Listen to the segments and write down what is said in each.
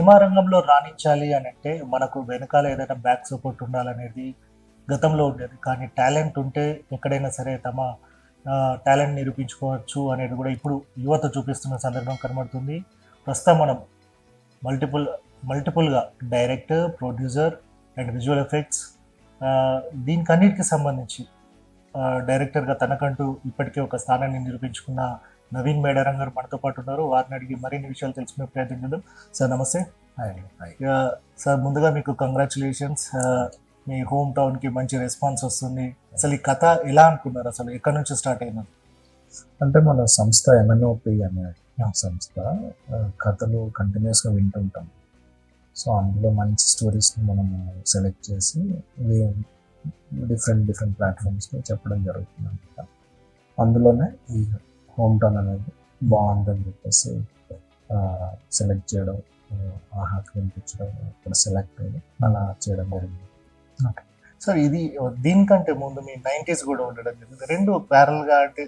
Cinema రంగంలో రాణించాలి అని అంటే మనకు వెనకాల ఏదైనా బ్యాక్ సపోర్ట్ ఉండాలనేది గతంలో ఉండేది. కానీ టాలెంట్ ఉంటే ఎక్కడైనా సరే తమ టాలెంట్ నిరూపించుకోవచ్చు అనేది కూడా ఇప్పుడు యువత చూపిస్తున్న సందర్భం కనబడుతుంది. ప్రస్తుతం మనం మల్టిపుల్ మల్టిపుల్‌గా director, producer and visual effects దీనికన్నిటికి సంబంధించి డైరెక్టర్‌గా తనకంటూ ఇప్పటికే ఒక స్థానాన్ని నిరూపించుకున్న నవీన్ మేడారం గారు మనతో పాటు ఉన్నారు. వారిని అడిగి మరిన్ని విషయాలు తెలుసుకునే ప్రయత్నం చేద్దాం. సార్ నమస్తే. Hi hi. సార్ ముందుగా మీకు కంగ్రాచ్యులేషన్స్. మీ హోమ్ టౌన్‌కి మంచి రెస్పాన్స్ వస్తుంది. అసలు ఈ కథ ఎలా అనుకున్నారు? అసలు ఎక్కడి నుంచి స్టార్ట్ అయింది? అంటే మన సంస్థ ఎంఎన్ఓపి అనే సంస్థ కథలు కంటిన్యూస్గా వింటుంటాం. సో అందులో మంచి స్టోరీస్ని మనము సెలెక్ట్ చేసి డిఫరెంట్ ప్లాట్ఫామ్స్లో చెప్పడం జరుగుతుంది అనమాట. అందులోనే ఈ హోమ్ టౌన్ అనేది బాగుందని చెప్పేసి సెలెక్ట్ చేయడం, ఆహాకి వినిపించడం, ఇక్కడ సెలెక్ట్ అయ్యి అలా చేయడం జరిగింది. ఓకే సార్, ఇది దీనికంటే ముందు మీ 90s కూడా ఉండడం జరిగింది. రెండు ప్యారల్గా అంటే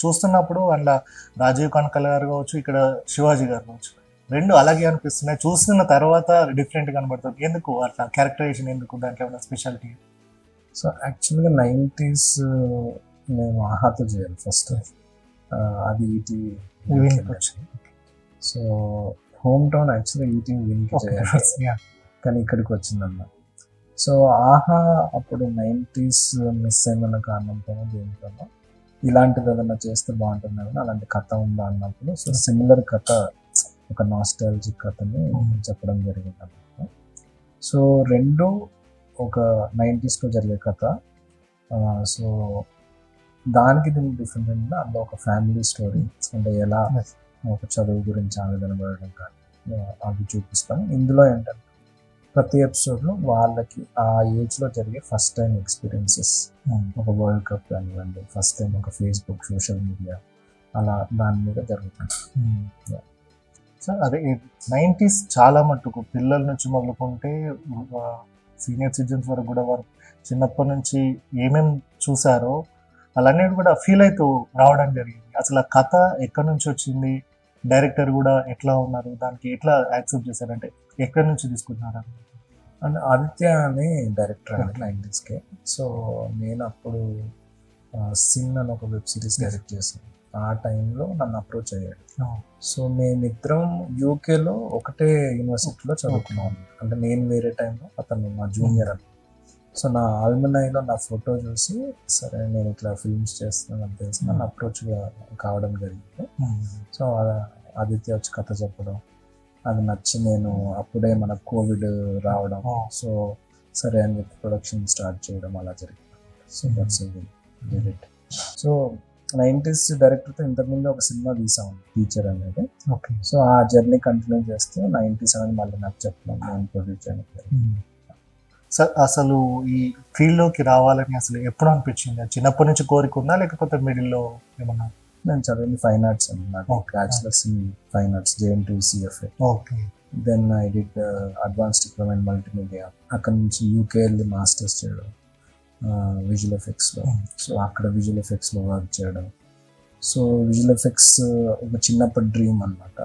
చూస్తున్నప్పుడు అందులో రాజీవ్ కనకాల గారు కావచ్చు, ఇక్కడ శివాజీ గారు కావచ్చు, రెండు అలాగే అనిపిస్తున్నాయి. చూస్తున్న తర్వాత డిఫరెంట్ కనబడుతుంది. ఎందుకు అట్లా క్యారెక్టరైజేషన్ ఎందుకు? దాంట్లో ఏమైనా స్పెషాలిటీ? సో యాక్చువల్గా 90s నేను ఆహాతో చేయాలి ఫస్ట్, అది ఈటీవీ వచ్చింది. సో హోమ్ టౌన్ యాక్చువల్గా ఈటీవీ విన్కి చేయాలి, కానీ ఇక్కడికి వచ్చిందన్న. సో ఆహా అప్పుడు 90s మిస్ అయిన కారణంతో దేంట్లోనో ఇలాంటిది ఏదైనా చేస్తే బాగుంటుంది కానీ అలాంటి కథ ఉందా అన్నప్పుడు, సో సిమిలర్ కథ, ఒక నాస్టాలజిక్ కథని చెప్పడం జరిగింది అన్నమాట. సో రెండు ఒక 90sలో జరిగే కథ. సో దానికి దీనికి డిఫరెంట్ ఏంటంటే అందులో ఒక ఫ్యామిలీ స్టోరీ, అంటే ఎలా ఒక చదువు గురించి ఆవేదన పడడం కానీ అవి చూపిస్తాం. ఇందులో ఏంటంటే ప్రతి ఎపిసోడ్లో వాళ్ళకి ఆ ఏజ్లో జరిగే ఫస్ట్ టైం ఎక్స్పీరియన్సెస్, ఒక వరల్డ్ కప్ కానివ్వండి, ఫస్ట్ టైం ఒక ఫేస్బుక్, సోషల్ మీడియా, అలా దాని మీద జరుగుతుంది. సార్ అదే 90s చాలా మట్టుకు పిల్లల నుంచి మొదలుకుంటే సీనియర్ సిటిజన్స్ వరకు కూడా వారు చిన్నప్పటి నుంచి ఏమేమి చూసారో అలానే కూడా ఫీల్ అవుతూ రావడం జరిగింది. అసలు ఆ కథ ఎక్కడి నుంచి వచ్చింది, డైరెక్టర్ కూడా ఎట్లా ఉన్నారు, దానికి ఎట్లా యాక్సెప్ట్ చేశారంటే ఎక్కడి నుంచి తీసుకుంటున్నారు? అండ్ ఆదిత్య అని డైరెక్టర్ అండి 90sకే. సో నేను అప్పుడు సిన్ అని ఒక వెబ్ సిరీస్ డైరెక్ట్ చేశాను. ఆ టైంలో నన్ను అప్రోచ్ అయ్యాడు. సో మేమిద్దరం యూకేలో ఒకటే యూనివర్సిటీలో చదువుకున్నాం. అంటే నేను వేరే టైంలో, అతను నా జూనియర్ అని. సో నా ఆల్మనైలో నా ఫోటో చూసి, సరే నేను ఇట్లా ఫిల్మ్స్ చేస్తున్నాను తెలిసి నన్ను అప్రోచ్ కావడం జరిగింది. సో ఆదిత్య వచ్చి కథ చెప్పడం, అది నచ్చి నేను అప్పుడే మనకు కోవిడ్ రావడం, సో సరే అని చెప్పి ప్రొడక్షన్ స్టార్ట్ చేయడం అలా జరిగింది. So that's it. So 90s డైరెక్టర్తో ఇంతకుముందు ఒక సినిమా తీసాము, టీచర్ అనేది. ఓకే. సో ఆ జర్నీ కంటిన్యూ చేస్తూ 97 మళ్ళీ నాకు చెప్పడం, నేను ప్రొడ్యూస్ చేయడం. సార్ అసలు ఈ ఫీల్డ్లోకి రావాలని అసలు ఎప్పుడు అనిపించింది? చిన్నప్పటి నుంచి కోరిక ఉందా లేకపోతే మిడిల్లో ఏమన్నా? నేను చదివింది ఫైన్ ఆర్ట్స్ అండి, నాకు bachelors in fine arts, JNTU-CFA. Okay. Then I did advanced diploma in multimedia. అక్కడ నుంచి యూకే వెళ్ళి మాస్టర్స్ చేయడం విజువల్ ఎఫెక్ట్స్లో. సో అక్కడ విజువల్ ఎఫెక్ట్స్లో వర్క్ చేయడం. సో విజువల్ ఎఫెక్ట్స్ ఒక చిన్నప్పటి డ్రీమ్ అనమాట.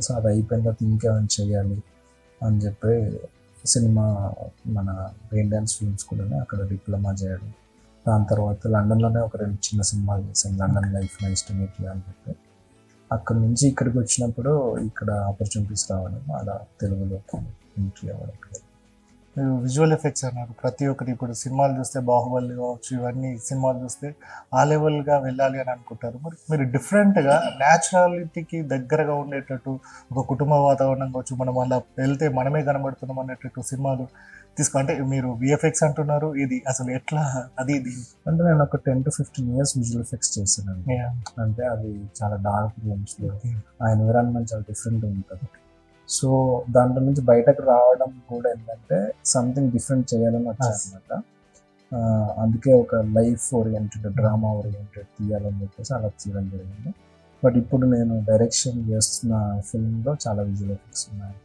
సో అది అయిపోయిన తర్వాత ఇంకేమైనా చేయాలి అని చెప్పి సినిమా మన రెయిన్ డ్యాన్స్ ఫిల్మ్ స్కూల్లోనే అక్కడ డిప్లొమా చేయడం. దాని తర్వాత లండన్లోనే ఒక 2 చిన్న సినిమాలు చేశాను, London life, nice to meet you అని చెప్పి. అక్కడ నుంచి ఇక్కడికి వచ్చినప్పుడు ఇక్కడ ఆపర్చునిటీస్ రావడం, అలా తెలుగులోకి ఎంట్రీ అవ్వడం. విజువల్ ఎఫెక్ట్స్ అన్నారు, ప్రతి ఒక్కటి ఇప్పుడు సినిమాలు చూస్తే బాహుబలి కావచ్చు, ఇవన్నీ సినిమాలు చూస్తే ఆ లెవెల్గా వెళ్ళాలి అని అనుకుంటారు. మరి మీరు డిఫరెంట్గా న్యాచురాలిటీకి దగ్గరగా ఉండేటట్టు ఒక కుటుంబ వాతావరణం కావచ్చు, మనం అలా వెళ్తే మనమే కనబడుతున్నాం అనేటట్టు సినిమాలు అంటే మీరు విఎఫ్ఎక్స్ అంటున్నారు, ఇది అసలు ఎట్లా? అది ఇది అంటే నేను ఒక 10 to 15 years విజువల్ ఎఫెక్ట్స్ చేశానండి. అంటే అది చాలా డార్క్ రూమ్స్లో, ఆ ఎన్విరాన్మెంట్ చాలా డిఫరెంట్ ఉంటుంది. సో దాంట్లో నుంచి బయటకు రావడం కూడా ఏంటంటే సంథింగ్ డిఫరెంట్ చేయాలని వచ్చాయన్నమాట. అందుకే ఒక లైఫ్ ఓరియంటెడ్, డ్రామా ఓరియంటెడ్ తీయాలని చెప్పేసి అలా చేయడం జరిగింది. బట్ ఇప్పుడు నేను డైరెక్షన్ చేస్తున్న ఫిల్మ్లో చాలా విజువల్ ఎఫెక్ట్స్ ఉన్నాయి.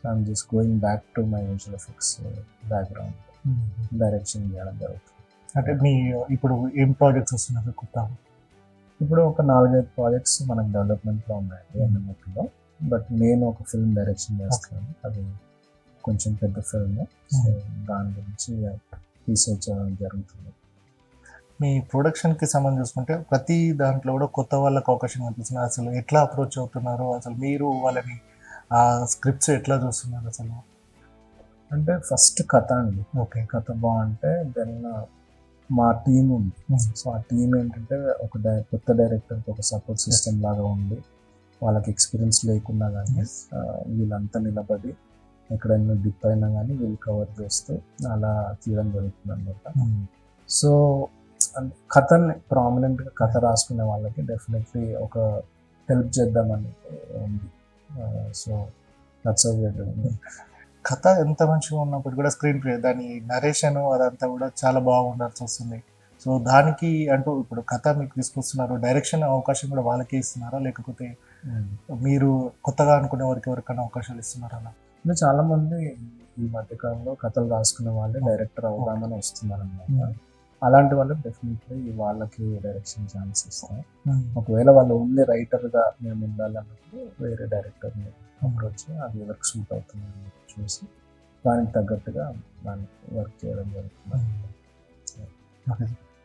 I'm just going back to my visual effects background, direction చేయడం జరుగుతుంది. అంటే మీ ఇప్పుడు ఏం ప్రాజెక్ట్స్ వస్తున్నారు కొత్త? ఇప్పుడు ఒక 4-5 ప్రాజెక్ట్స్ మనకు డెవలప్మెంట్లో ఉన్నాయండి ఎంఎన్ఓపిలో. బట్ నేను ఒక ఫిల్మ్ డైరెక్షన్ చేస్తున్నాను, అది కొంచెం పెద్ద ఫిల్మ్. సో దాని గురించి రీసెర్చ్ జరుగుతుంది. మీ ప్రొడక్షన్కి సంబంధించి చూసుకుంటే ప్రతి దాంట్లో కూడా కొత్త వాళ్ళకి అవకాశం కనిపిస్తుంది. అసలు ఎట్లా అప్రోచ్ అవుతున్నారు, అసలు మీరు వాళ్ళని ఆ స్క్రిప్ట్స్ ఎట్లా చూస్తున్నారు అసలు? అంటే ఫస్ట్ కథ అండి. ఓకే. కథ బాగుంటే దెన్ మా టీం ఉంది. సో ఆ టీం ఏంటంటే ఒక కొత్త డైరెక్టర్కి ఒక సపోర్ట్ సిస్టమ్ లాగా ఉండి, వాళ్ళకి ఎక్స్పీరియన్స్ లేకున్నా కానీ వీళ్ళంతా నిలబడి ఎక్కడైనా డిప్ అయినా కానీ వీళ్ళు కవర్ చేస్తూ అలా తీయడం జరుగుతుంది అనమాట. సో కథని ప్రామినెంట్గా కథ రాసుకునే వాళ్ళకి డెఫినెట్లీ ఒక హెల్ప్ చేద్దామని ఉంది. So that's how we are doing. కథ ఎంత మంచిగా ఉన్నప్పుడు కూడా స్క్రీన్ ప్లే, దాని నరేషన్ అదంతా కూడా చాలా బాగుండాల్సి వస్తుంది. సో దానికి అంటూ ఇప్పుడు కథ మీకు తీసుకొస్తున్నారు, డైరెక్షన్ అవకాశం కూడా వాళ్ళకే ఇస్తున్నారా, లేకపోతే మీరు కొత్తగా అనుకునే వారికి ఎవరికైనా అవకాశాలు ఇస్తున్నారా? అంటే చాలా మంది ఈ మధ్యకాలంలో కథలు రాసుకునే వాళ్ళే డైరెక్టర్ అవుదామని వస్తున్నారు అన్నమాట. అలాంటి వాళ్ళకి డెఫినెట్లీ వాళ్ళకి డైరెక్షన్ ఛాన్స్ ఇస్తాం. ఒకవేళ వాళ్ళు ఓన్లీ రైటర్గా మేము ఉండాలన్నప్పుడు వేరే డైరెక్టర్ని అప్రోచ్ అది ఎవరికి సూట్ అవుతుందని చూసి దానికి తగ్గట్టుగా దానికి వర్క్ చేయడం జరుగుతుంది.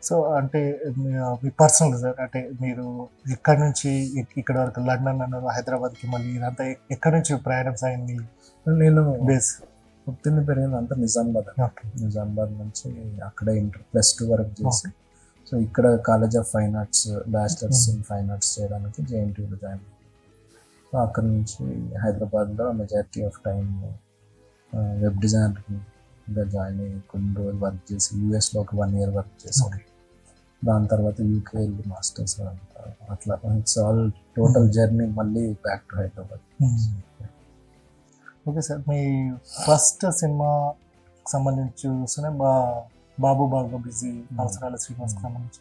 సో అంటే మీ పర్సనల్ సార్, అంటే మీరు ఎక్కడి నుంచి ఇక్కడ వరకు లండన్ అన్నారు, హైదరాబాద్కి మళ్ళీ ఇదంతా ఎక్కడి నుంచి ప్రయాణం సాగింది? నేను బేస్ పుట్టింది పెరిగింది అంతా నిజామాబాద్. నిజామాబాద్ నుంచి అక్కడే ఇంటర్ +2 వరకు చేసి, సో ఇక్కడ college of fine arts bachelors in fine arts చేయడానికి JNTUలో జాయిన్ అయ్యాను. సో అక్కడ నుంచి హైదరాబాద్లో మెజారిటీ ఆఫ్ టైం వెబ్ డిజైనర్గా జాయిన్ అయ్యి కొన్ని రోజులు వర్క్ చేసి యూఎస్లో ఒక 1 year వర్క్ చేశాను. దాని తర్వాత UK వెళ్ళి మాస్టర్స్ అట్లా ఇట్స్ ఆల్ టోటల్ జర్నీ మళ్ళీ back to Hyderabad. Okay sir, me first cinema సంబంధించి చూస్తేనే బాబు బాగా బిజీ, అవసరాల శ్రీనివాస్కి సంబంధించి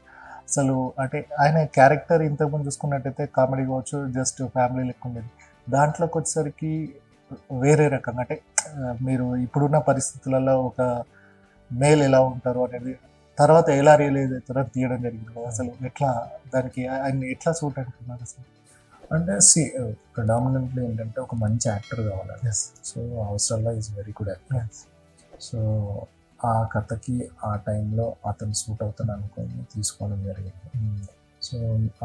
అసలు అంటే ఆయన క్యారెక్టర్ ఇంతకుముందు చూసుకున్నట్టయితే కామెడీ కావచ్చు, జస్ట్ ఫ్యామిలీ లెక్క ఉండేది. దాంట్లోకి వచ్చేసరికి వేరే రకంగా, అంటే మీరు ఇప్పుడున్న పరిస్థితులలో ఒక మేల్ ఎలా ఉంటారు అనేది తర్వాత ఎలా రియలైజ్ అవుతారో తీయడం జరిగింది కదా. అసలు ఎట్లా దానికి ఆయన ఎట్లా సూట్ అంటున్నారు అసలు? అంటే ప్రిడామినెంట్లీ ఏంటంటే ఒక మంచి యాక్టర్ కావాలి. సో అవసరంగా is very good actor. So ఆ కథకి ఆ టైంలో అతను సూట్ అవుతాను అనుకొని తీసుకోవడం జరిగింది. సో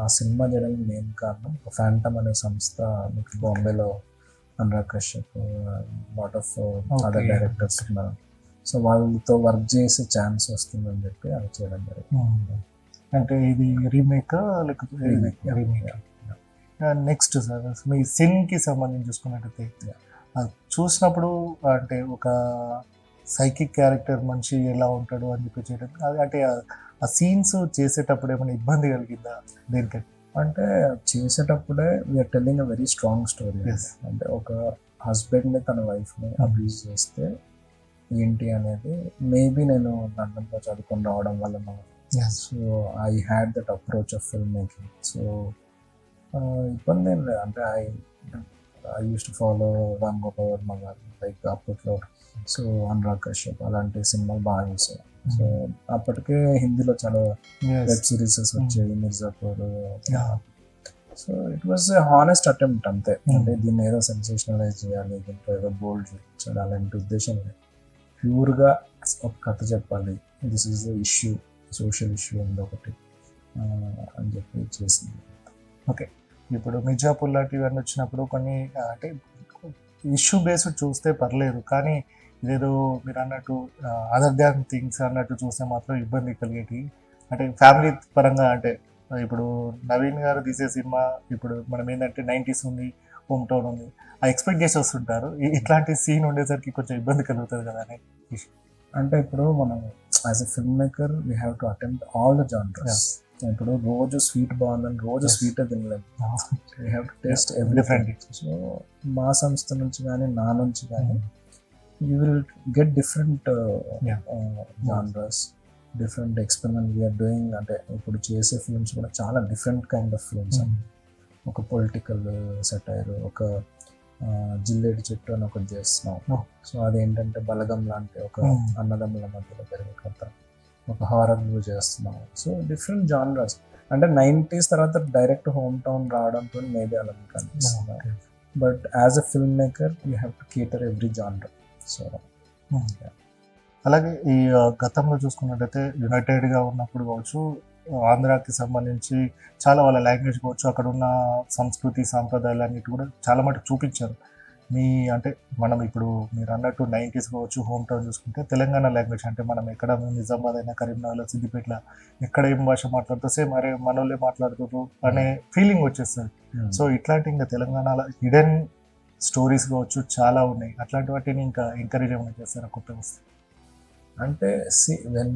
ఆ సినిమా చేయడానికి మెయిన్ కారణం ఒక ఫ్యాంటమ్ అనే సంస్థ మీకు బాంబేలో Anurag Kashyap lot of other directors ఉన్నారు. సో వాళ్ళతో వర్క్ చేసే ఛాన్స్ వస్తుందని చెప్పి అది చేయడం జరిగింది. అంటే ఇది రీమేక్ లేకపోతే రీమేక్? నెక్స్ట్ సార్, మీ సిన్కి సంబంధించి చూసుకున్నట్టయితే చూసినప్పుడు అంటే ఒక సైకిక్ క్యారెక్టర్ మనిషి ఎలా ఉంటాడు అని చెప్పి చేయడం, అంటే ఆ సీన్స్ చేసేటప్పుడు ఏమైనా ఇబ్బంది కలిగిందా దేనికంటే? అంటే చేసేటప్పుడే we're telling a very strong story. అంటే ఒక హస్బెండ్ని తన వైఫ్ని అబ్యూజ్ చేస్తే ఏంటి అనేది మేబీ నేను లండన్లో చదువుకొని రావడం వల్ల so I had that approach of film making. So ఇబ్బంది ఏం లేదు. అంటే I use to follow Ram Gopal Varma గారు లైక్ అప్పట్లో. సో అనురాగ్ కశ్యప్ అలాంటి సినిమాలు బాగా చూసాను. సో అప్పటికే హిందీలో చాలా వెబ్ సిరీసెస్ వచ్చాయి, Mirzapur. So it was a honest attempt అంతే. అంటే దీన్ని ఏదో సెన్సేషనలైజ్ చేయాలి, దీంట్లో ఏదో బోల్డ్ చూపించాలి అలాంటి ఉద్దేశం లేదు. ప్యూర్గా ఒక కథ చెప్పాలి, this is the issue, social issue ఉంది ఒకటి అని చెప్పి చేసింది. ఓకే, ఇప్పుడు మిర్జాపూర్ లాంటివన్నీ వచ్చినప్పుడు కొన్ని అంటే ఇష్యూ బేస్డ్ చూస్తే పర్లేదు, కానీ ఇదేదో మీరు అన్నట్టు అదర్ దాన్ థింగ్స్ అన్నట్టు చూస్తే మాత్రం ఇబ్బంది కలిగేటి. అంటే ఫ్యామిలీ పరంగా, అంటే ఇప్పుడు నవీన్ గారు తీసే సినిమా ఇప్పుడు మనం ఏంటంటే 90s ఉంది, హోమ్ టౌన్ ఉంది, ఆ ఎక్స్పెక్ట్ చేసి వస్తుంటారు. ఇట్లాంటి సీన్ ఉండేసరికి కొంచెం ఇబ్బంది కలుగుతుంది కదా అనే విషయం. అంటే ఇప్పుడు మనం as a filmmaker we have to attempt all the genres. ఇప్పుడు రోజు స్వీట్ బాగుందని రోజు స్వీట్ తినలేము. We have to taste everything. So మా సంస్థ నుంచి కానీ నా నుంచి కానీ you will get different genres, different experiment we're doing. అంటే ఇప్పుడు చేసే ఫిల్మ్స్ కూడా చాలా డిఫరెంట్ కైండ్ ఆఫ్ ఫిల్మ్స్. ఒక పొలిటికల్ సెటైర్, ఒక జిల్లేడు చెట్టు అని ఒకటి చేస్తున్నాం. సో అదేంటంటే బలగం లాంటి ఒక అన్నదమ్ముల మధ్యలో పెరిగే కథ. ఒక హారర్ మూవీ చేస్తున్నాం. So different genres. అంటే 90s తర్వాత డైరెక్ట్ హోమ్ టౌన్ రావడంతో మేబీ అలా కనిపిస్తుంది. But as a film maker you have to కేటర్ every genre. So అలాగే ఈ గతంలో చూసుకున్నట్టయితే యునైటెడ్గా ఉన్నప్పుడు కావచ్చు, ఆంధ్రాకి సంబంధించి చాలా వాళ్ళ లాంగ్వేజ్ కావచ్చు, అక్కడ ఉన్న సంస్కృతి సాంప్రదాయాలు అన్నిటి కూడా చాలా మటుకు చూపించారు. మీ అంటే మనం ఇప్పుడు మీరు అన్నట్టు 90s కావచ్చు, హోమ్ టౌన్ చూసుకుంటే తెలంగాణ లాంగ్వేజ్ అంటే మనం ఎక్కడ నిజామాబాద్ అయినా, కరీంనగర్, సిద్దిపేటలో ఎక్కడ ఏం భాష మాట్లాడుతూ సేమ్ అరే మనోళ్ళే మాట్లాడుతున్నారు అనే ఫీలింగ్ వచ్చేస్తుంది. సో ఇట్లాంటి ఇంకా తెలంగాణలో హిడెన్ స్టోరీస్ కావచ్చు చాలా ఉన్నాయి. అట్లాంటి వాటిని ఇంకా ఎంకరేజ్ ఏమైనా చేస్తారా కొత్తగా వస్తే? అంటే when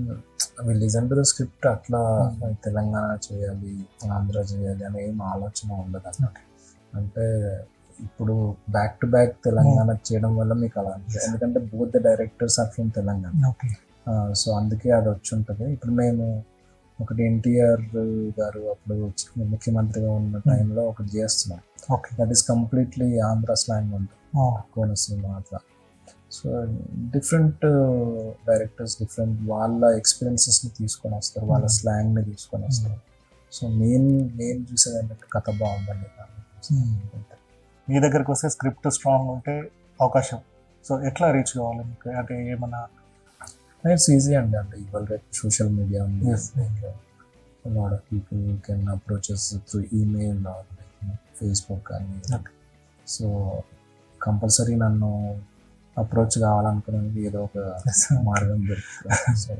we listen to the script అట్లా తెలంగాణ చేయాలి, ఆంధ్ర చేయాలి అనే ఏం ఆలోచన ఉండదు అన్నమాట. అంటే ఇప్పుడు బ్యాక్ టు బ్యాక్ తెలంగాణ చేయడం వల్ల మీకు అలా అనిపిస్తుంది, ఎందుకంటే both the directors are from Telangana. So అందుకే అది వచ్చి ఉంటుంది. ఇప్పుడు మేము ఒకటి ఎన్టీఆర్ గారు అప్పుడు ముఖ్యమంత్రిగా ఉన్న టైంలో ఒకటి చేస్తున్నాం, that is completely Andhra slang ఉంటుంది, కోనసీమ అట్లా. సో డిఫరెంట్ డైరెక్టర్స్ డిఫరెంట్ వాళ్ళ ఎక్స్పీరియన్సెస్ని తీసుకొని వస్తారు, వాళ్ళ స్లాంగ్ని తీసుకొని వస్తారు. సో నేను చూసేది ఏంటంటే కథ బాగుందండి. మీ దగ్గరకు వస్తే స్క్రిప్ట్ స్ట్రాంగ్ ఉంటే అవకాశం, సో ఎట్లా రీచ్ కావాలి మీకు? అంటే ఏమన్నా ఇట్స్ ఈజీ అండి. అంటే ఇవాళ రేపు సోషల్ మీడియా ఉంది, lot of people can approaches through email are Facebook కానీ. సో కంపల్సరీ నన్ను అప్రోచ్ కావాలనుకునేది ఏదో ఒక మార్గం దొరుకుతుంది.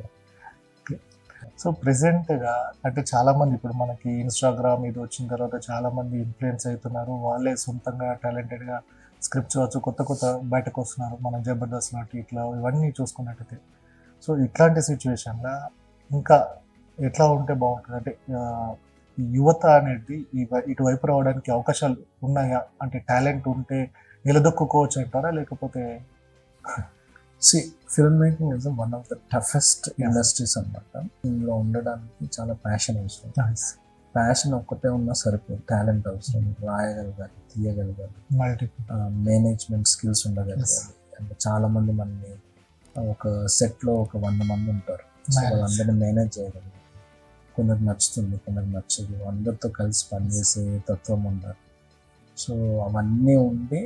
సో ప్రెసెంట్గా అంటే చాలామంది ఇప్పుడు మనకి ఇన్స్టాగ్రామ్ ఇది వచ్చిన తర్వాత చాలామంది ఇన్ఫ్లుయెన్స్ అవుతున్నారు, వాళ్ళే సొంతంగా టాలెంటెడ్గా స్క్రిప్ట్స్ వచ్చు కొత్త కొత్త బయటకు వస్తున్నారు, మన జబర్దస్త్ లాంటి ఇట్లా ఇవన్నీ చూసుకున్నట్టయితే. సో ఇట్లాంటి సిచ్యువేషన్లో ఇంకా ఎట్లా ఉంటే బాగుంటుంది? అంటే యువత అనేది ఇటువైపు రావడానికి అవకాశాలు ఉన్నాయా? అంటే టాలెంట్ ఉంటే నిలదొక్కుకోవచ్చు అంటారా, లేకపోతే? Film making is one of the toughest industries అన్నమాట. ఇందులో ఉండడానికి చాలా ప్యాషన్ అవసరం. ప్యాషన్ ఒక్కటే ఉన్నా సరిపోదు, టాలెంట్ అవసరం, రాయగలగాలి, తీయగలగాలి, మేనేజ్మెంట్ స్కిల్స్ ఉండగలగాలి. అంటే చాలా మంది మనని ఒక సెట్లో ఒక 100 మంది ఉంటారు, సో వాళ్ళందరినీ మేనేజ్ చేయగలగాలి. కొందరికి నచ్చుతుంది, కొందరికి నచ్చదు, అందరితో కలిసి పనిచేసే తత్వం ఉండాలి. సో అవన్నీ ఉండి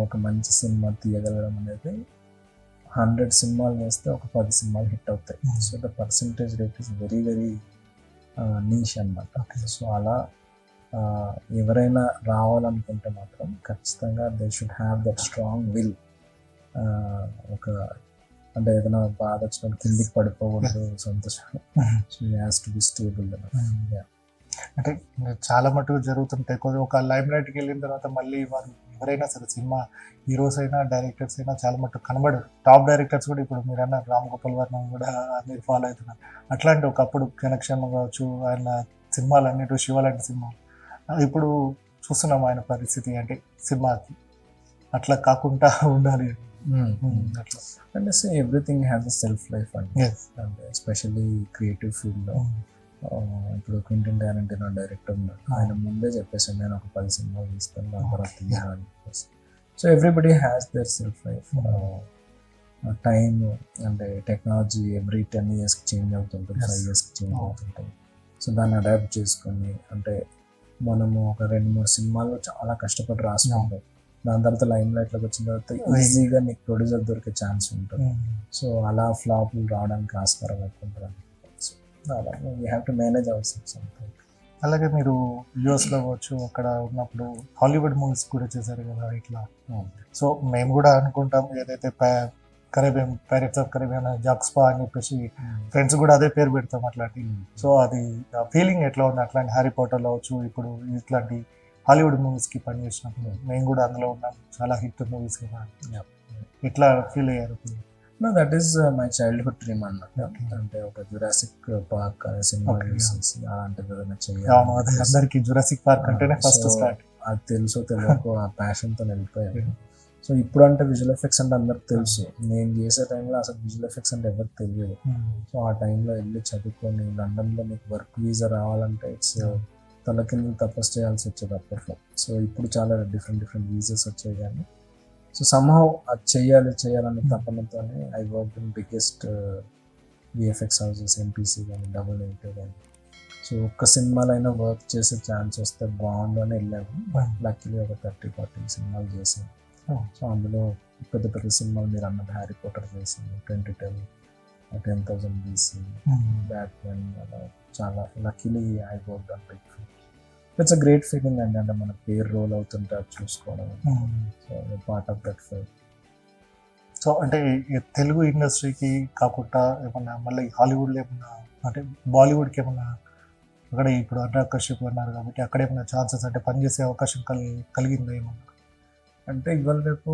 ఒక మంచి సినిమా తీయగలగడం అనేది 100 సినిమాలు వేస్తే ఒక 10 సినిమాలు హిట్ అవుతాయి. So the percentage rate is very very niche అన్నమాట. సో అలా ఎవరైనా రావాలనుకుంటే మాత్రం ఖచ్చితంగా they should have that strong will. ఒక అంటే ఏదైనా బాధ వచ్చినప్పుడు కిందికి పడిపోకూడదు, సంతోషం. So has to be stable. అంటే చాలా మటుకు జరుగుతుంటాయి. ఒక లైమ్ లైట్కి వెళ్ళిన తర్వాత మళ్ళీ వారు ఎవరైనా సరే సినిమా హీరోస్ అయినా డైరెక్టర్స్ అయినా చాలా మటుకు కనబడరు. టాప్ డైరెక్టర్స్ కూడా ఇప్పుడు మీరు అన్న రామ్ గోపాల్ వర్మ కూడా మీరు ఫాలో అవుతున్నారు. అట్లాంటి ఒకప్పుడు కనెక్షన్ కావచ్చు, ఆయన సినిమాలు అన్నిటి శివ లాంటి సినిమా ఇప్పుడు చూస్తున్నాం ఆయన పరిస్థితి. అంటే సినిమాకి అట్లా కాకుండా ఉండాలి అట్లా అంటే everything has a self life అండి. అంటే ఎస్పెషల్లీ క్రియేటివ్ ఫీల్డ్లో ఇప్పుడు క్వింటన్ టారంటినో డైరెక్టర్ ఉన్నాడు, ఆయన ముందే చెప్పేసాడు నేను ఒక 10 సినిమాలు తీస్తాను, దాని తర్వాత తీయాలని చెప్పేసి. So everybody has their self life. Time అంటే టెక్నాలజీ ఎవ్రీ 10 yearsకి చేంజ్ అవుతుంటుంది, 5 yearsకి చేంజ్ అవుతుంటుంది. సో దాన్ని అడాప్ట్ చేసుకొని అంటే మనము ఒక 2-3 సినిమాల్లో చాలా కష్టపడి రాసుకుంటాం, దాని తర్వాత లైమ్ లైట్లోకి వచ్చిన తర్వాత ఈజీగా నీకు ప్రొడ్యూసర్ దొరికే ఛాన్స్ ఉంటుంది. సో అలా ఫ్లాప్లు రావడానికి ఆస్కారం ఎక్కువ. అలా we have to manage our self something. అలాగే మీరు యూఎస్లో కావచ్చు అక్కడ ఉన్నప్పుడు హాలీవుడ్ మూవీస్ కూడా చేశారు కదా ఇట్లా. సో మేము కూడా అనుకుంటాం ఏదైతే కరేబియన్ పైరేట్స్ ఆఫ్ కరేబియన్ జాక్స్పా అని చెప్పేసి ఫ్రెండ్స్ కూడా అదే పేరు పెడతాం అట్లాంటి. సో అది ఫీలింగ్ ఎట్లా ఉంది? అట్లాంటి హ్యారీ పాటర్లో అవచ్చు, ఇప్పుడు ఇట్లాంటి హాలీవుడ్ మూవీస్కి పనిచేసినప్పుడు మేము కూడా అందులో ఉన్నాం, చాలా హిట్ మూవీస్ కదా, ఎట్లా ఫీల్ అయ్యారు? No, that is my childhood dream అన్నమాట. అంటే ఒక జురాసిక్ పార్క్ అనే సినిమా చూసేసి అలాంటిది ఏదైనా చేయాలి. అందరికీ జురాసిక్ పార్క్ అంటేనే ఫస్ట్ స్టార్ట్. అది తెలుసో తెలియకో ఆ ప్యాషన్తో వెళ్ళిపోయాను. సో ఇప్పుడు అంటే విజువల్ ఎఫెక్ట్స్ అంటే అందరికి తెలుసు, నేను చేసే టైంలో అసలు విజువల్ ఎఫెక్ట్స్ అంటే ఎవరికి తెలియదు. సో ఆ టైంలో వెళ్ళి చదువుకొని లండన్లో మీకు వర్క్ వీసా రావాలంటే ఇట్స్ తల కింద తపస్సు చేయాల్సి వచ్చేది అప్పట్లో. సో ఇప్పుడు చాలా డిఫరెంట్ వీసాస్ వచ్చాయి, కానీ సో సమ్హౌ అది చేయాలని తపనతోనే I work in biggest VFX houses, MPC కానీ, డబుల్ నెగిటివ్ కానీ. సో ఒక్క సినిమాలైనా వర్క్ చేసే ఛాన్స్ వస్తే బాగుండు అని వెళ్ళాము. బట్ లక్కీలీ ఒక 30-40 సినిమాలు చేసాను. Oh. సో అందులో పెద్ద పెద్ద సినిమాలు మీరు అన్నది హ్యారీ పోటర్ చేసాను, 2012, 10,000 BC, బ్యాట్మెన్, అలా చాలా luckily I work on big film. It's a great feeling అండి, అంటే మన పేరు రోల్ అవుతుంటే అది చూసుకోవడం. So part of that film. So అంటే ఈ తెలుగు ఇండస్ట్రీకి కాకుండా ఏమన్నా మళ్ళీ హాలీవుడ్లో ఏమన్నా అంటే బాలీవుడ్కి ఏమన్నా అక్కడ ఇప్పుడు అనురాగ్ కశ్యప్ అన్నారు కాబట్టి అక్కడ ఏమన్నా ఛాన్సెస్ అంటే పనిచేసే అవకాశం కలిగిందా ఏమన్నా? అంటే ఇవాళ రేపు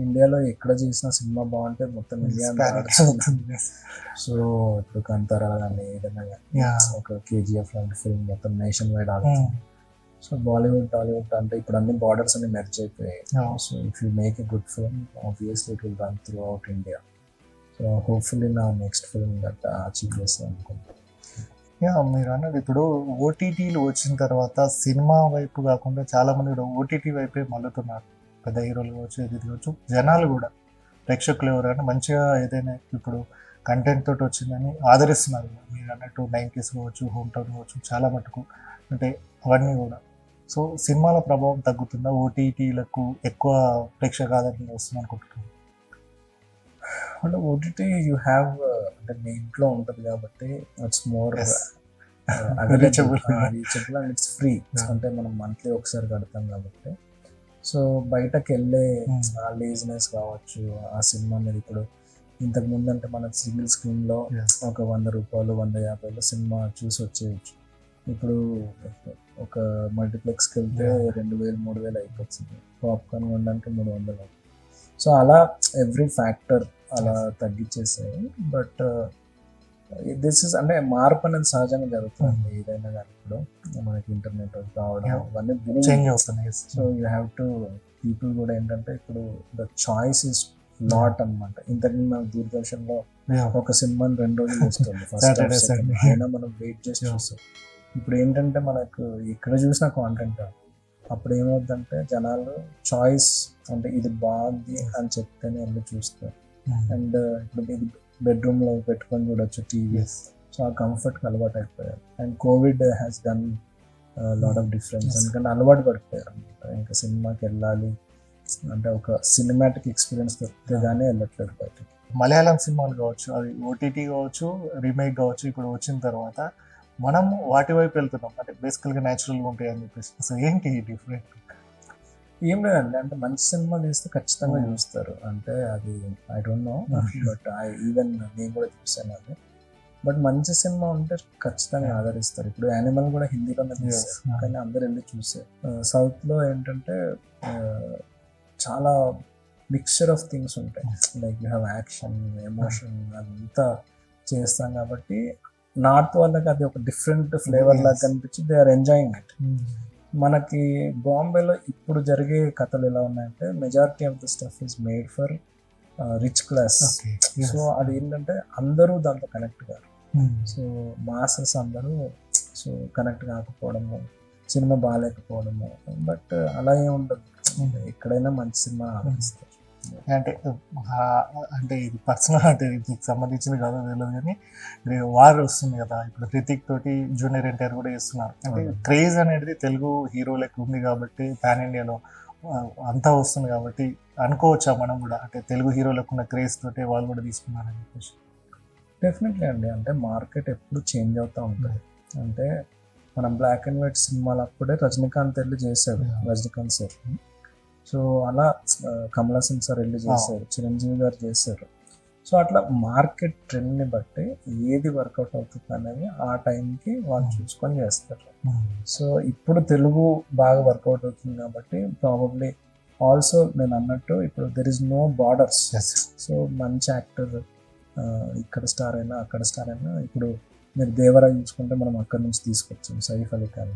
ఇండియాలో ఎక్కడ చేసిన సినిమా బాగుంటే మొత్తం ఇండియా అవుతుంది. సో ఇప్పుడు కంతారా కానీ ఏదైనా కానీ Yeah. ఒక KGF లాంటి ఫిల్మ్ మొత్తం నేషన్ వైడ్ ఆడుతుంది. సో బాలీవుడ్ టాలీవుడ్ అంటే ఇప్పుడు అన్ని బార్డర్స్ అన్ని మెర్జ్ అయిపోయాయి. Yeah. So if you make a good film obviously it will run through out India. So hopefully నా నెక్స్ట్ ఫిల్మ్ దట్ అచీవ్ చేస్తాను అనుకుంటున్నాను. మీరు అన్నది ఇప్పుడు ఓటీటీలు వచ్చిన తర్వాత సినిమా వైపు కాకుండా చాలా మంది కూడా ఓటీటీ వైపే మళ్ళుతున్నారు. పెద్ద హీరోలు కావచ్చు, ఇది కావచ్చు, జనాలు కూడా ప్రేక్షకులు ఎవరైనా మంచిగా ఏదైనా ఇప్పుడు కంటెంట్ తోటి వచ్చిందని ఆదరిస్తున్నారు. మీరు అన్నట్టు 90s కావచ్చు, హోమ్ టౌన్ కావచ్చు, చాలా మటుకు అంటే అవన్నీ కూడా. సో సినిమాల ప్రభావం తగ్గుతుందా, ఓటీటీలకు ఎక్కువ ప్రేక్షక ఆదరణ వస్తుంది అనుకుంటున్నాను? అంటే ఓటీటీ యూ హ్యావ్ అంటే మీ ఇంట్లో ఉంటుంది కాబట్టి it's more Reachable. Reachable and it's free. Yeah. అంటే మనం మంత్లీ ఒకసారి కడతాం కాబట్టి. సో బయటకు వెళ్ళే ఆ లేజినెస్ కావచ్చు, ఆ సినిమా మీద ఇప్పుడు ఇంతకు ముందు అంటే మన సింగిల్ స్క్రీన్లో ఒక 100 రూపాయలు 150 సినిమా చూసి వచ్చేయచ్చు. ఇప్పుడు ఒక మల్టీప్లెక్స్కి వెళ్తే 2,000 3,000 అయిపోతుంది. పాప్కార్న్ కొనడానికి 300. సో అలా ఎవ్రీ ఫ్యాక్టర్ అలా తగ్గించేసాయి. బట్ దిస్ ఇస్ అంటే మార్పు అనేది సహజంగా జరుగుతుంది ఏదైనా కానీ. ఇప్పుడు మనకి ఇంటర్నెట్ రావడం అవన్నీ చేంజ్ అవుతున్నాయి. So you have to people కూడా ఏంటంటే ఇప్పుడు ద చాయిస్ ఇస్ లాట్ అనమాట. ఇంతకుముందు మనం దూరదర్శన్లో ఒక సినిమాని 2 రోజులు వస్తుంది Saturday, ఫస్ట్ Sunday. అయినా మనం వెయిట్ చేసి చూస్తాం. ఇప్పుడు ఏంటంటే మనకు ఎక్కడ చూసినా కాంటెంట్. అప్పుడు ఏమవుతుందంటే జనాలు చాయిస్ అంటే ఇది బాగుంది అని చెప్తేనే వెళ్ళి చూస్తారు. అండ్ ఇప్పుడు ఇది బెడ్రూమ్లో పెట్టుకొని చూడొచ్చు టీవీ. సో ఆ కంఫర్ట్కి అలవాటు అయిపోయారు. And Covid has done lot of difference. ఎందుకంటే అలవాటు పడిపోయారు అనమాట. ఇంకా సినిమాకి వెళ్ళాలి అంటే ఒక సినిమాటిక్ ఎక్స్పీరియన్స్ దొరికితే కానీ వెళ్ళట్లేదు బయటకి. మలయాళం సినిమాలు కావచ్చు, అవి ఓటీటీ కావచ్చు, రీమేక్ కావచ్చు, ఇప్పుడు వచ్చిన తర్వాత మనం వాటి వైపు వెళ్తున్నాం. అంటే బేసికల్గా న్యాచురల్గా ఉంటాయి అని చెప్పేసి. అసలు ఏంటి డిఫరెంట్? ఏం లేదండి, అంటే మంచి సినిమా తీస్తే ఖచ్చితంగా చూస్తారు. అంటే అది I don't know, but even నేను కూడా చూసాను అది. బట్ మంచి సినిమా ఉంటే ఖచ్చితంగా ఆదరిస్తారు. ఇప్పుడు యానిమల్ కూడా హిందీలోనే తీస్తారు, కానీ అందరు వెళ్ళి చూసారు. సౌత్లో ఏంటంటే చాలా మిక్చర్ ఆఫ్ థింగ్స్ ఉంటాయి. Like you have action, emotion అదంతా చేస్తాం కాబట్టి నార్త్ వాళ్ళకి అది ఒక డిఫరెంట్ ఫ్లేవర్ లాగా కనిపించి దే ఆర్ ఎంజాయింగ్ ఇట్. మనకి బాంబేలో ఇప్పుడు జరిగే కథలు ఎలా ఉన్నాయంటే majority of the stuff is made for rich class. So అది ఏంటంటే అందరూ దాంతో కనెక్ట్ కాదు. సో మాసెస్ అందరూ సో కనెక్ట్ కాకపోవడము, సినిమా బాగాలేకపోవడము. బట్ అలా ఏమి ఉండదు, ఎక్కడైనా మంచి సినిమా ఆలోచిస్తారు. అంటే అంటే ఇది పర్సనల్, అంటే దీనికి సంబంధించింది కాదు తెలియదు, కానీ వార్ వస్తుంది కదా ఇప్పుడు. హృతిక్ తోటి జూనియర్ ఎన్టీఆర్ కూడా చేస్తున్నారు. అంటే క్రేజ్ అనేది తెలుగు హీరోలకు ఉంది కాబట్టి పాన్ ఇండియాలో అంతా వస్తుంది కాబట్టి అనుకోవచ్చా మనం కూడా, అంటే తెలుగు హీరోలకు ఉన్న క్రేజ్ తోటి వాళ్ళు కూడా తీసుకున్నారని చెప్పేసి? డెఫినెట్లీ అండి, అంటే మార్కెట్ ఎప్పుడు చేంజ్ అవుతూ ఉంటుంది. అంటే మనం బ్లాక్ అండ్ వైట్ సినిమాలు అప్పుడే రజనీకాంత్ వెళ్ళి చేశాడు, రజనీకాంత్ సార్. సో అలా కమల్ హాసన్ సార్ వెళ్ళి చేశారు, చిరంజీవి గారు చేశారు. సో అట్లా మార్కెట్ ట్రెండ్ని బట్టి ఏది వర్కౌట్ అవుతుంది అనేది ఆ టైంకి వాళ్ళు చూసుకొని చేస్తారు. సో ఇప్పుడు తెలుగు బాగా వర్కౌట్ అవుతుంది కాబట్టి ప్రాబబ్లీ ఆల్సో నేను అన్నట్టు ఇప్పుడు there is no borders. So మంచి యాక్టర్ ఇక్కడ స్టార్ అయినా అక్కడ స్టార్ అయినా, ఇప్పుడు మీరు దేవరా చూసుకుంటే మనం అక్కడ నుంచి తీసుకొచ్చాం Saif Ali Khan.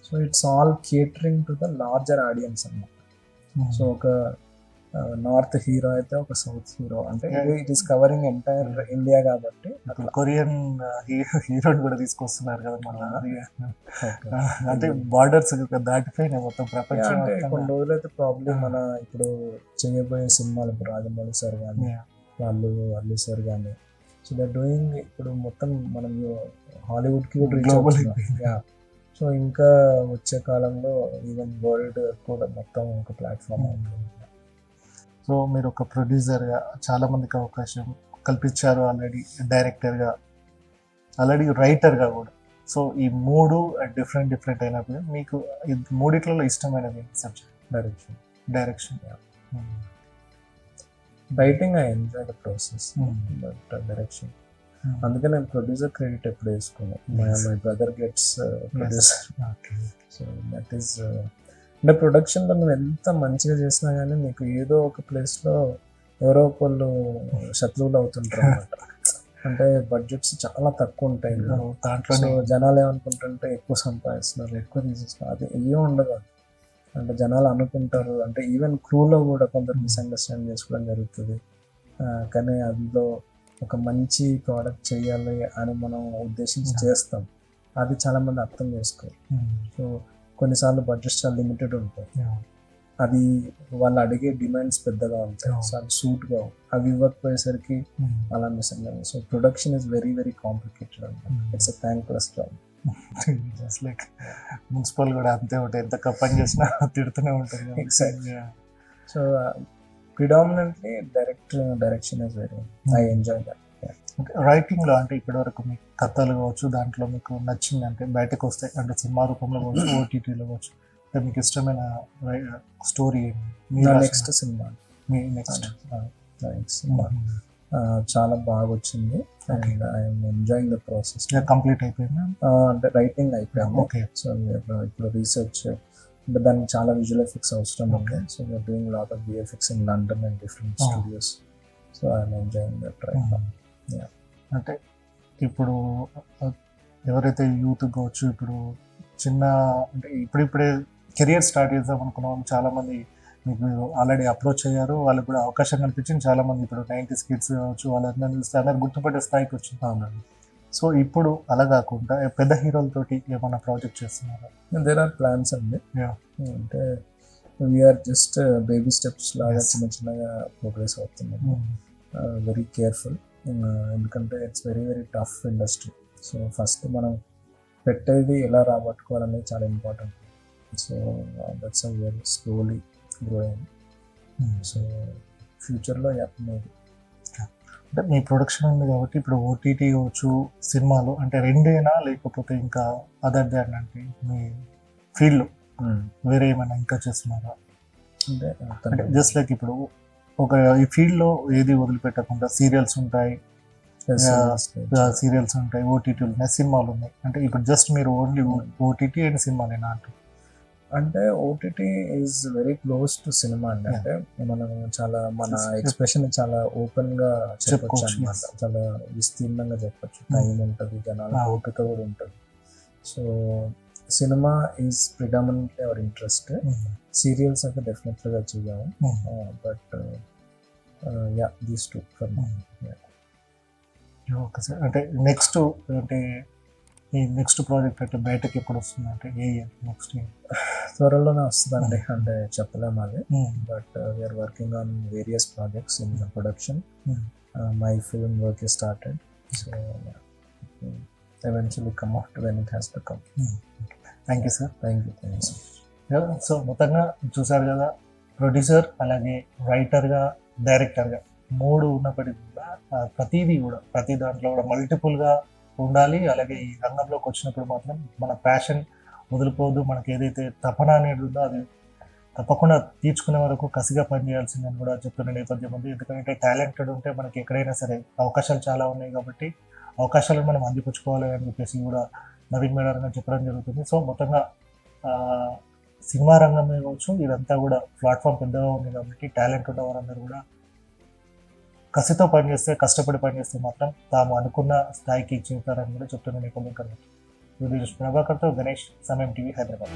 So it's all catering to the larger audience అన్నమాట. సో ఒక నార్త్ హీరో అయితే ఒక సౌత్ హీరో, అంటే it is covering entire India కాబట్టి. కొరియన్ హీరోని కూడా తీసుకొస్తున్నారు కదా మన, అంటే బార్డర్స్ దాటిపోయినాయి మొత్తం ప్రపంచం. అంటే కొన్ని రోజులైతే ప్రాబ్లం మన ఇప్పుడు చేయబోయే సినిమాలు ఇప్పుడు రాజమౌళి సార్ కానీ వాళ్ళు అల్లు సార్ కానీ, సో దర్ డూయింగ్ ఇప్పుడు మొత్తం మనం హాలీవుడ్కి కూడా రీచ్ Global అవుతున్నాం. యా, సో ఇంకా వచ్చే కాలంలో ఈవెన్ వరల్డ్ కూడా మొత్తం ఒక ప్లాట్ఫామ్ అవుతుంది. సో మీరు ఒక ప్రొడ్యూసర్గా చాలా మందికి అవకాశం కల్పించారు, ఆల్రెడీ డైరెక్టర్గా, ఆల్రెడీ రైటర్గా కూడా. సో ఈ మూడు డిఫరెంట్ అయినప్పుడు మీకు ఈ మూడిట్లలో ఇష్టమైనది subject? Direction. Writing I enjoy the process, but direction అందుకే నేను ప్రొడ్యూసర్ క్రెడిట్ ఎప్పుడు వేసుకున్నాను. My brother gets producer. So that is అంటే ప్రొడక్షన్లో నువ్వు ఎంత మంచిగా చేసినా కానీ నీకు ఏదో ఒక ప్లేస్లో ఎవరో ఒకళ్ళు శత్రువులు అవుతుంటారు అన్నమాట. అంటే బడ్జెట్స్ చాలా తక్కువ ఉంటాయి దాంట్లో. సో జనాలు ఏమనుకుంటుంటే ఎక్కువ సంపాదిస్తున్నారు, ఎక్కువ తీసేస్తున్నారు, అది ఏం ఉండదు. అంటే జనాలు అనుకుంటారు, అంటే ఈవెన్ క్రూలో కూడా కొందరు మిస్అండర్స్టాండ్ చేసుకోవడం జరుగుతుంది. కానీ అందులో ఒక మంచి ప్రోడక్ట్ చేయాలి అని మనం ఉద్దేశించి చేస్తాం, అది చాలామంది అర్థం చేసుకోరు. సో కొన్నిసార్లు బడ్జెట్స్ చాలా లిమిటెడ్ ఉంటాయి, అది వాళ్ళు అడిగే డిమాండ్స్ పెద్దగా ఉంటాయి, సో అది సూట్గా అవి ఇవ్వకపోయేసరికి అలా misunderstanding. So production is very very complicated అనమాట. It's a thankless job. Just like municipal కూడా అంతే ఉంటాయి, ఎంత పని చేసినా తిడుతూనే ఉంటుంది. Exactly. So predominantly direction is very, I enjoy that. రైటింగ్లో అంటే ఇప్పటివరకు మీకు కథలు కావచ్చు, దాంట్లో మీకు నచ్చింది అంటే బయటకు వస్తాయి, అంటే సినిమా రూపంలో కావచ్చు, ఓటీటీలో కావచ్చు, అంటే మీకు ఇష్టమైన స్టోరీ నెక్స్ట్ సినిమా మీ నెక్స్ట్ సినిమా చాలా బాగా వచ్చింది and I'm enjoying the process. Complete అయిపోయింది అంటే రైటింగ్ అయిపోయింది. ఓకే. సో ఇప్పుడు రీసెర్చ్ అంటే దానికి చాలా విజువల్ ఎఫెక్ట్స్ అవసరం ఉంది. So we're doing lot of VFX in London and different studios. So I'm enjoying that right now. అంటే ఇప్పుడు ఎవరైతే యూత్ కావచ్చు, ఇప్పుడు చిన్న అంటే ఇప్పుడిప్పుడే కెరియర్ స్టార్ట్ చేద్దాం అనుకున్న వాళ్ళు చాలామంది మీకు ఆల్రెడీ అప్రోచ్ అయ్యారు, వాళ్ళకి కూడా అవకాశం కనిపించింది. చాలామంది ఇప్పుడు 90s కిడ్స్ కావచ్చు, వాళ్ళందరూ చూస్తే అందరు గుర్తుపట్టే స్థాయికి వచ్చింది. అవునండి. సో ఇప్పుడు అలా కాకుండా పెద్ద హీరోలతోటి ఏమైనా ప్రాజెక్ట్ చేస్తున్నారా? దేర్ ఆర్ ప్లాన్స్ అండి. అంటే వీఆర్ జస్ట్ బేబీ స్టెప్స్ లాగా చిన్న చిన్నగా ప్రోగ్రెస్ అవుతున్నాము. వెరీ కేర్ఫుల్, ఎందుకంటే it's very very tough industry. So first మనం పెట్టేది ఎలా రాబట్టుకోవాలనేది చాలా important. So that's very slowly growing. So ఫ్యూచర్లో మేబీ అంటే మీ ప్రొడక్షన్ ఉంది కాబట్టి ఇప్పుడు ఓటీటీ కావచ్చు, సినిమాలు అంటే రెండేనా, లేకపోతే ఇంకా అదర్ దాన్ అంటే మీ ఫీల్డ్లో వేరే ఏమైనా ఇంకా చేస్తున్నారా? అంటే జస్ట్ లైక్ ఇప్పుడు ఒక ఈ ఫీల్డ్లో ఏది వదిలిపెట్టకుండా సీరియల్స్ ఉంటాయి, ఓటీటీలు ఉన్నాయి, సినిమాలు ఉన్నాయి. అంటే ఇప్పుడు జస్ట్ మీరు ఓన్లీ ఓటీటీ అండ్ సినిమానేనా? అంటే OTT is very close to cinema అండి. అంటే మనం చాలా మన ఎక్స్ప్రెషన్ చాలా ఓపెన్ గా చెప్పొచ్చు అనమాట, చాలా విస్తీర్ణంగా చెప్పొచ్చు. టైం ఉంటుంది, జనాల ఓపిక కూడా ఉంటుంది. So cinema is predominantly our interest. Serials అయితే డెఫినెట్లీగా చూద్దాము, but yeah these two for me. Okay sir. అంటే నెక్స్ట్ అంటే ఈ నెక్స్ట్ ప్రాజెక్ట్ అంటే బయటకి ఎప్పుడు వస్తుంది? అంటే ఏ ఇయర్? నెక్స్ట్ ఇయర్ త్వరలోనే వస్తుందండి, అంటే చెప్పలేము అది. But we're working on various projects in production. My film work is started, so eventually come out when it has to come. Thank you sir. Thank you. So మొత్తంగా చూసారు కదా, producer అలాగే రైటర్గా, డైరెక్టర్గా మూడు ఉన్నప్పటికీ కూడా ప్రతి దాంట్లో కూడా మల్టిపుల్గా ఉండాలి. అలాగే ఈ రంగంలోకి వచ్చినప్పుడు మాత్రం మన ప్యాషన్ వదిలిపోదు, మనకి ఏదైతే తపన అనేది ఉందో అది తప్పకుండా తీర్చుకునే వరకు కసిగా పనిచేయాల్సిందని కూడా చెప్తున్న నేపథ్యం ఉంది. ఎందుకంటే టాలెంటెడ్ ఉంటే మనకి ఎక్కడైనా సరే అవకాశాలు చాలా ఉన్నాయి కాబట్టి అవకాశాలను మనం అందిపుచ్చుకోవాలి అని చెప్పేసి కూడా నవీన్ మేడార్ గారు చెప్పడం జరుగుతుంది. సో మొత్తంగా సినిమా రంగమే కావచ్చు, ఇదంతా కూడా ప్లాట్ఫామ్ పెద్దగా ఉంది కాబట్టి టాలెంట్ ఉన్న వారందరూ కూడా కసితో పనిచేస్తే, కష్టపడి పనిచేస్తే మాత్రం తాము అనుకున్న స్థాయికి చేరుతారని కూడా చెప్తున్న నేపథ్యం కనుక. ప్రభాకర్తో గణేష్, సమయం టీవీ, హైదరాబాద్.